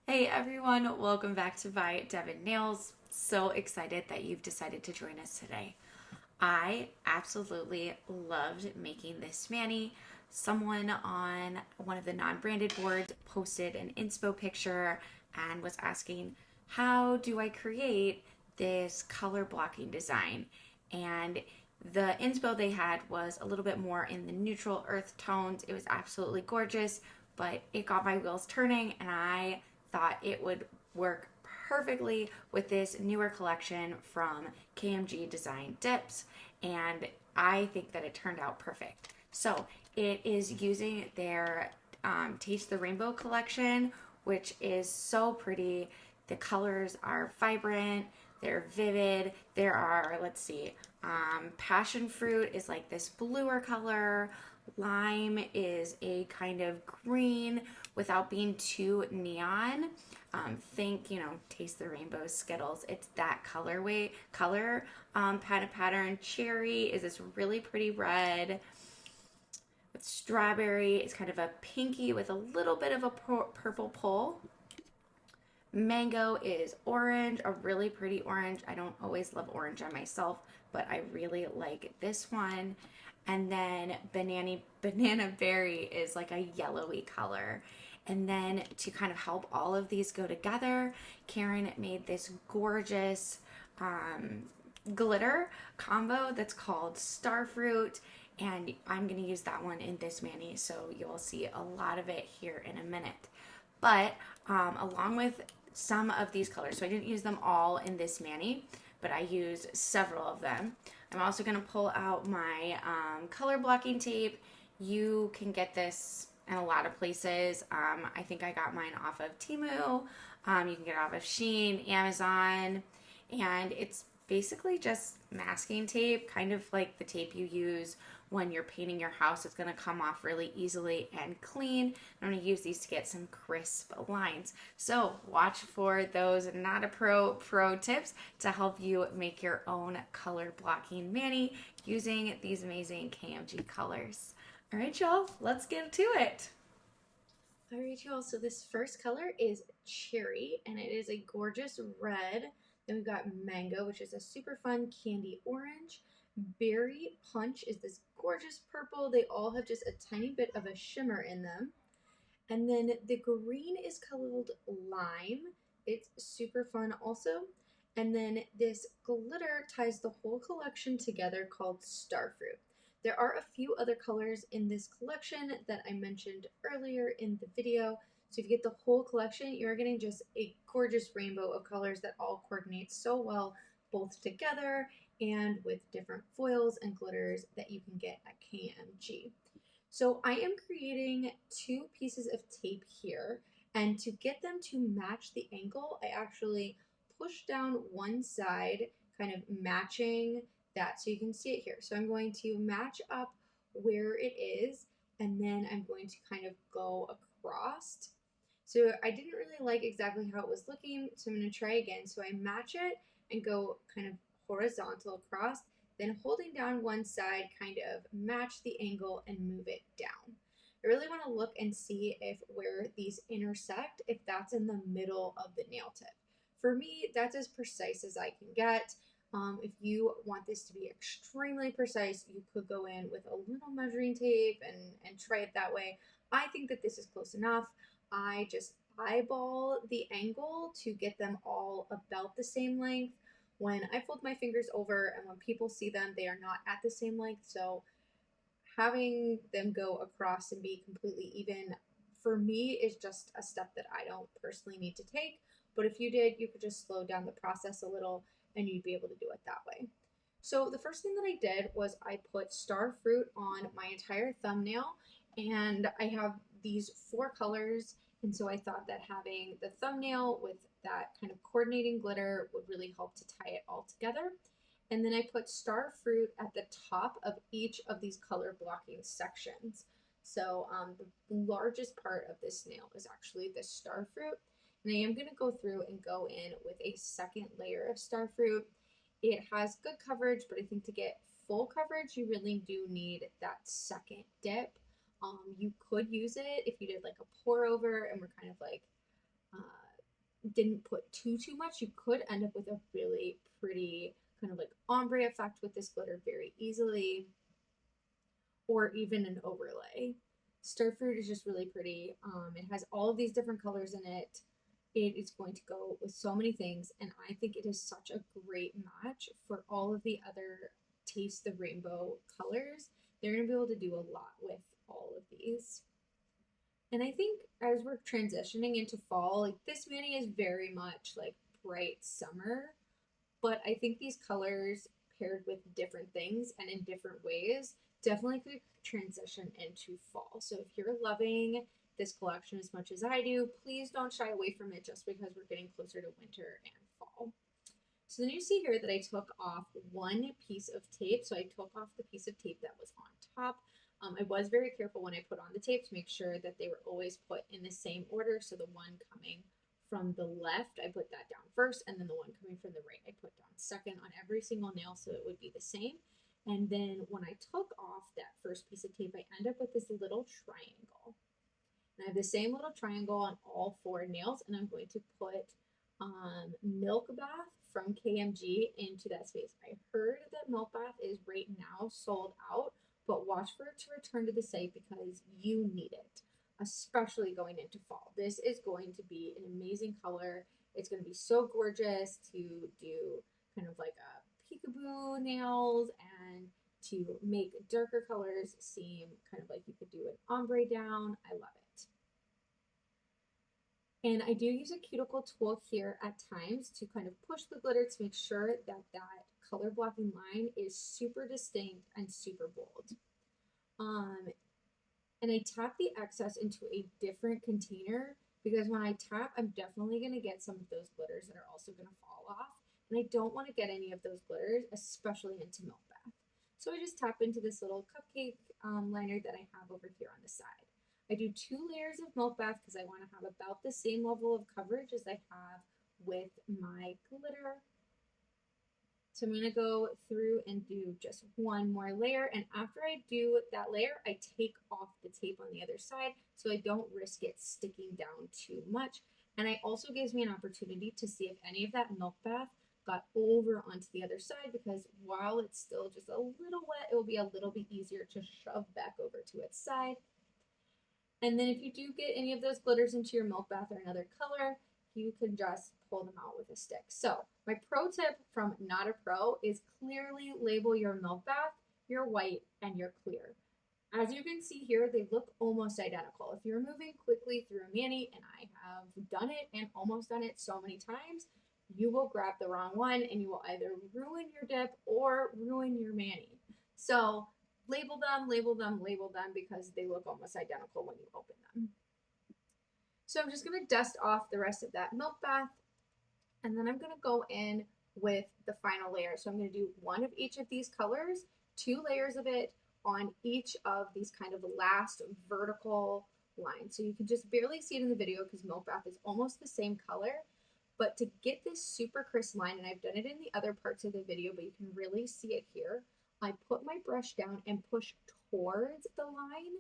Hey everyone, welcome back to by Devon Nails. So excited that you've decided to join us today. I absolutely loved making this mani. Someone on one of the non-branded boards posted an inspo picture and was asking, how do I create this color blocking design? And the inspo they had was a little bit more in the neutral earth tones. It was absolutely gorgeous, but it got my wheels turning and I thought it would work perfectly with this newer collection from KMG Design Dips, and I think that it turned out perfect. So it is using their Taste the Rainbow collection, which is so pretty. The colors are vibrant, they're vivid. There are, let's see, passion fruit is like this bluer color. Lime is a kind of green without being too neon. Think, Taste the Rainbow Skittles. It's that pattern. Cherry is this really pretty red. With strawberry is kind of a pinky with a little bit of a purple pull. Mango is orange, a really pretty orange. I don't always love orange on myself, but I really like this one. And then banana berry is like a yellowy color. And then to kind of help all of these go together, Karen made this gorgeous glitter combo that's called Starfruit. And I'm going to use that one in this mani, so you'll see a lot of it here in a minute. But along with some of these colors, so I didn't use them all in this mani, but I used several of them. I'm also going to pull out my color blocking tape. You can get this in a lot of places. I think I got mine off of Temu. You can get it off of Shein, Amazon, and it's basically just masking tape, kind of like the tape you use when you're painting your house. It's going to come off really easily and clean. I'm going to use these to get some crisp lines. So watch for those not a pro tips to help you make your own color blocking mani using these amazing KMG colors. All right, y'all, let's get to it. All right, y'all, so this first color is cherry, and it is a gorgeous red. Then we've got mango, which is a super fun candy orange. Berry punch is this gorgeous purple. They all have just a tiny bit of a shimmer in them. And then the green is called lime. It's super fun also. And then this glitter ties the whole collection together called Starfruit. There are a few other colors in this collection that I mentioned earlier in the video. So if you get the whole collection, you're getting just a gorgeous rainbow of colors that all coordinate so well, both together and with different foils and glitters that you can get at KMG. So I am creating two pieces of tape here, and to get them to match the angle, I actually push down one side, kind of matching that, so you can see it here. So I'm going to match up where it is, and then I'm going to kind of go across. So I didn't really like exactly how it was looking, so I'm going to try again. So I match it and go kind of horizontal across, then holding down one side, kind of match the angle and move it down. I really want to look and see if where these intersect, if that's in the middle of the nail tip. For me, that's as precise as I can get. If you want this to be extremely precise, you could go in with a little measuring tape and try it that way. I think that this is close enough. I just eyeball the angle to get them all about the same length. When I fold my fingers over and when people see them, they are not at the same length. So having them go across and be completely even for me is just a step that I don't personally need to take. But if you did, you could just slow down the process a little and you'd be able to do it that way. So the first thing that I did was I put star fruit on my entire thumbnail, and I have these four colors, and so I thought that having the thumbnail with that kind of coordinating glitter would really help to tie it all together. And then I put star fruit at the top of each of these color blocking sections. So the largest part of this nail is actually the star fruit. And I am going to go through and go in with a second layer of star fruit. It has good coverage, but I think to get full coverage, you really do need that second dip. You could use it if you did like a pour over and we're kind of like didn't put too much, you could end up with a really pretty kind of like ombre effect with this glitter very easily, or even an overlay. Starfruit is just really pretty. It has all of these different colors in it. It is going to go with so many things, and I think it is such a great match for all of the other Taste the Rainbow colors. They're going to be able to do a lot with all of these. And I think as we're transitioning into fall, like this mini is very much like bright summer, but I think these colors paired with different things and in different ways definitely could transition into fall. So if you're loving this collection as much as I do, please don't shy away from it just because we're getting closer to winter and fall. So then you see here that I took off one piece of tape. So I took off the piece of tape that was on top. I was very careful when I put on the tape to make sure that they were always put in the same order. So the one coming from the left, I put that down first, and then the one coming from the right, I put down second on every single nail so it would be the same. And then when I took off that first piece of tape, I end up with this little triangle. And I have the same little triangle on all four nails, and I'm going to put Milk Bath from KMG into that space. I heard that Milk Bath is right now sold out, but watch for it to return to the site because you need it, especially going into fall. This is going to be an amazing color. It's going to be so gorgeous to do kind of like a peekaboo nails and to make darker colors seem kind of like you could do an ombre down. I love it. And I do use a cuticle tool here at times to kind of push the glitter to make sure that that color blocking line is super distinct and super bold. And I tap the excess into a different container because when I tap, I'm definitely going to get some of those glitters that are also going to fall off. And I don't want to get any of those glitters, especially into Milk Bath. So I just tap into this little cupcake liner that I have over here on the side. I do 2 layers of Milk Bath because I want to have about the same level of coverage as I have with my glitter. So I'm going to go through and do just one more layer. And after I do that layer, I take off the tape on the other side so I don't risk it sticking down too much. And it also gives me an opportunity to see if any of that Milk Bath got over onto the other side, because while it's still just a little wet, it will be a little bit easier to shove back over to its side. And then if you do get any of those glitters into your Milk Bath or another color, you can just pull them out with a stick. So my pro tip from Not a Pro is clearly label your Milk Bath, your white, and your clear. As you can see here, they look almost identical. If you're moving quickly through a mani, and I have done it and almost done it so many times, you will grab the wrong one and you will either ruin your dip or ruin your mani. So label them, label them, label them because they look almost identical when you open them. So I'm just going to dust off the rest of that Milk Bath, and then I'm going to go in with the final layer. So I'm going to do one of each of these colors, 2 layers of it on each of these kind of last vertical lines. So you can just barely see it in the video because Milk Bath is almost the same color. But to get this super crisp line, and I've done it in the other parts of the video, but you can really see it here, I put my brush down and push towards the line.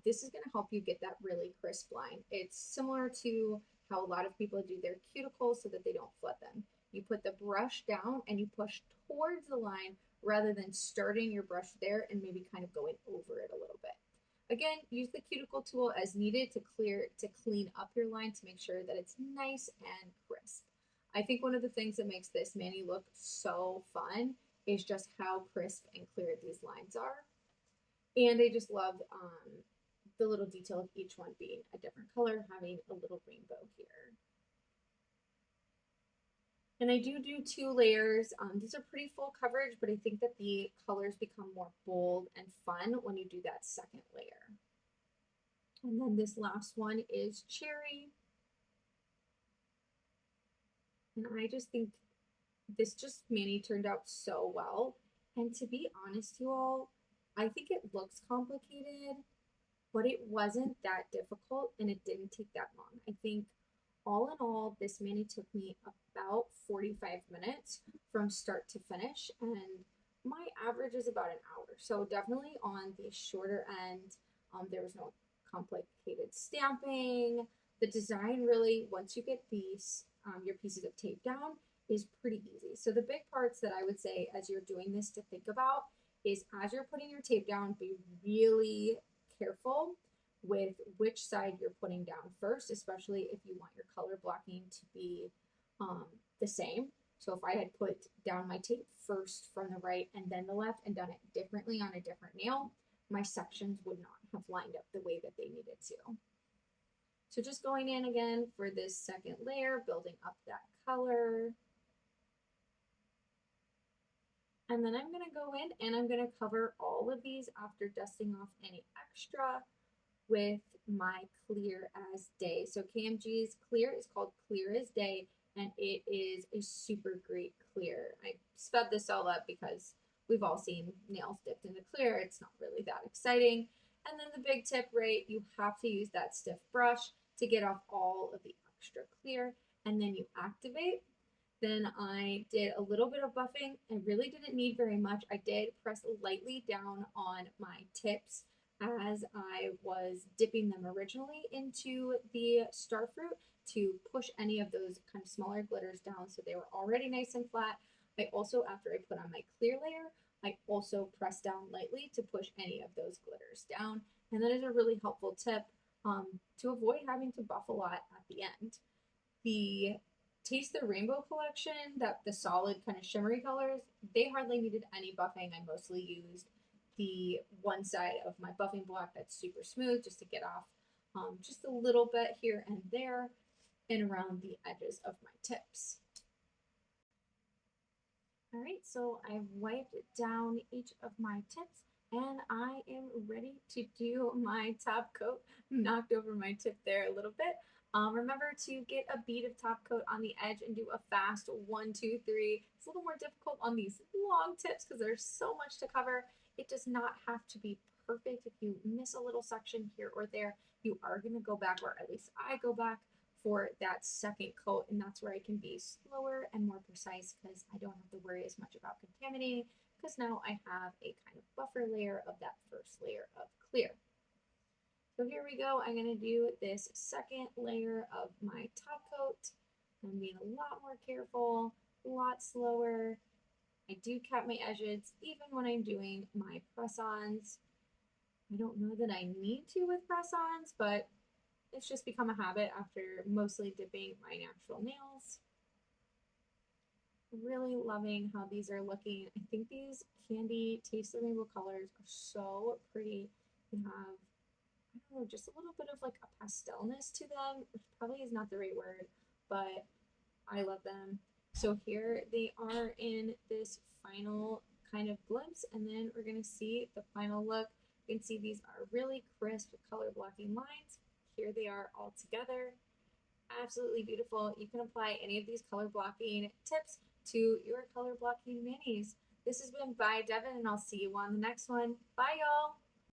This is going to help you get that really crisp line. It's similar to how a lot of people do their cuticles so that they don't flood them. You put the brush down and you push towards the line rather than starting your brush there and maybe kind of going over it a little bit. Again, use the cuticle tool as needed to clean up your line to make sure that it's nice and crisp. I think one of the things that makes this mani look so fun is just how crisp and clear these lines are. And I just love the little detail of each one being a different color, having a little rainbow here. And I do 2 layers. These are pretty full coverage, but I think that the colors become more bold and fun when you do that second layer. And then this last one is Cherry. And I just think this just mani turned out so well. And to be honest, you all, I think it looks complicated, but it wasn't that difficult and it didn't take that long. I think all in all, this mani took me about 45 minutes from start to finish, and my average is about an hour. So definitely on the shorter end. There was no complicated stamping. The design really, once you get these your pieces of tape down is pretty easy. So the big parts that I would say as you're doing this to think about is as you're putting your tape down, be really careful with which side you're putting down first, especially if you want your color blocking to be the same. So if I had put down my tape first from the right and then the left and done it differently on a different nail, my sections would not have lined up the way that they needed to. So just going in again for this second layer, building up that color. And then I'm gonna go in and I'm gonna cover all of these after dusting off any extra with my clear as day. So KMG's clear is called Clear as Day, and it is a super great clear. I sped this all up because we've all seen nails dipped into clear. It's not really that exciting. And then the big tip, right, you have to use that stiff brush to get off all of the extra clear, and then you activate. Then I did a little bit of buffing. I really didn't need very much. I did press lightly down on my tips as I was dipping them originally into the starfruit to push any of those kind of smaller glitters down so they were already nice and flat. I also, after I put on my clear layer, I also pressed down lightly to push any of those glitters down. And that is a really helpful tip to avoid having to buff a lot at the end. The Taste the Rainbow collection, that the solid kind of shimmery colors, they hardly needed any buffing. I mostly used the one side of my buffing block that's super smooth just to get off just a little bit here and there and around the edges of my tips. All right, so I've wiped down each of my tips and I am ready to do my top coat. Knocked over my tip there a little bit. Remember to get a bead of top coat on the edge and do a fast 1, 2, 3. It's a little more difficult on these long tips because there's so much to cover. It does not have to be perfect. If you miss a little section here or there, you are going to go back, or at least I go back for that second coat, and that's where I can be slower and more precise because I don't have to worry as much about contaminating because now I have a kind of buffer layer of that first layer of clear. So here we go. I'm going to do this second layer of my top coat. I'm being a lot more careful, a lot slower. I do cap my edges even when I'm doing my press-ons. I don't know that I need to with press-ons, but it's just become a habit after mostly dipping my natural nails. Really loving how these are looking. I think these candy Taste the Rainbow colors are so pretty. They have, I don't know, just a little bit of like a pastelness to them, which probably is not the right word, but I love them. So here they are in this final kind of glimpse, and then we're going to see the final look. You can see these are really crisp color blocking lines. Here they are all together. Absolutely beautiful. You can apply any of these color blocking tips to your color blocking manis. This has been by Devon, and I'll see you on the next one. Bye, y'all.